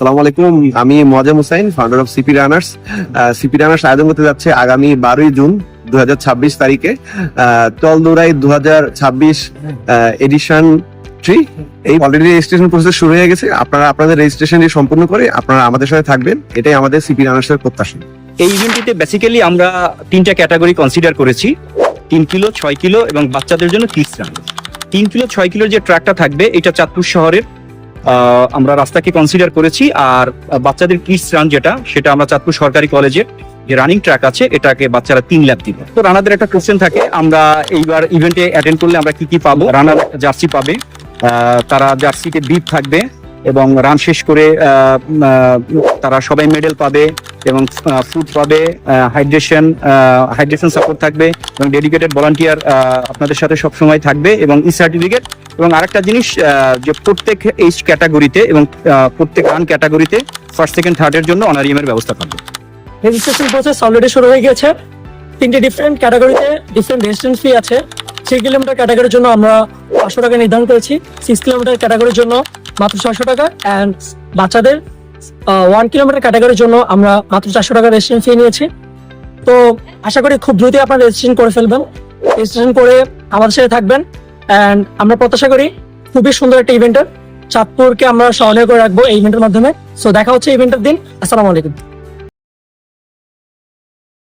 আসসালামু আলাইকুম, আমি Moazzem Hossain, founder of CP runners. CP runners আয়োজন করতে যাচ্ছে আগামী 12ই জুন 2026 তারিখে চল দৌড়াই 2026 এডিশন 3। এই অলরেডি রেজিস্ট্রেশন প্রসেস শুরু হয়ে গেছে। আপনারা আপনাদের রেজিস্ট্রেশন সম্পূর্ণ করে আপনারা আমাদের সাথে থাকবেন, এটাই আমাদের সিপি রানার্সের প্রত্যাশা। এই ইভেন্টটিতে বেসিক্যালি আমরা 3টা ক্যাটাগরি কনসিডার করেছি, 3 কিলো, 6 কিলো এবং বাচ্চাদের জন্য কিডস রান। 3 কিলো 6 কিলোর যে ট্র্যাকটা থাকবে এটা চাঁদপুর শহরের আমরা রাস্তাকে কনসিডার করেছি, আর বাচ্চাদের কিডস রান সেটা আমরা চাঁদপুর সরকারি কলেজের যে রানিং ট্র্যাক আছে এটাকে বাচ্চারা 3 ল্যাপ দিবে। তো রানারদের একটা কোশ্চেন থাকে, আমরা এইবার ইভেন্টে অ্যাটেন্ড করলে আমরা কি কি পাবো। রানার জার্সি পাবে, তারা জার্সিতে বিপ থাকবে এবং রান শেষ করে তারা সবাই মেডেল পাবে এবং ফুড পাবে, হাইড্রেশন সাপোর্ট থাকবে এবং ডেডিকেটেড ভলান্টিয়ার আপনাদের সাথে সব সময় থাকবে এবং ই সার্টিফিকেট। এবং আরেকটা জিনিস যে প্রত্যেক এইজ ক্যাটাগরিতে এবং প্রত্যেক রান ক্যাটাগরিতে ফার্স্ট সেকেন্ড থার্ডের জন্য অনারিয়ামের ব্যবস্থা থাকবে। রেজিস্ট্রেশন প্রসেস অলরেডি শুরু হয়ে গেছে। 3টে ডিফারেন্ট ক্যাটাগরিতে ডিফারেন্ট রেজিস্ট্রেশন ফি আছে। 3 কিলোমিটার ক্যাটাগরির জন্য আমরা 500 টাকা নির্ধারণ করেছি, 6 কিলোমিটার ক্যাটাগরির জন্য মাত্র 600 টাকা, অ্যান্ড বাচ্চাদের 1 কিলোমিটার ক্যাটাগরির জন্য আমরা মাত্র 400 টাকা রেজিস্ট্রেশন ফি নিয়েছি। তো আশা করি খুব দ্রুতই আপনারা রেজিস্ট্রেশন করে ফেলবেন, রেজিস্ট্রেশন করে আমাদের সাথে থাকবেন। অ্যান্ড আমরা প্রত্যাশা করি খুবই সুন্দর একটা ইভেন্টের চাঁদপুরকে আমরা সহনীয় করে রাখবো এই ইভেন্টের মাধ্যমে। সো দেখা হচ্ছে ইভেন্টের দিন। আসসালামু আলাইকুম।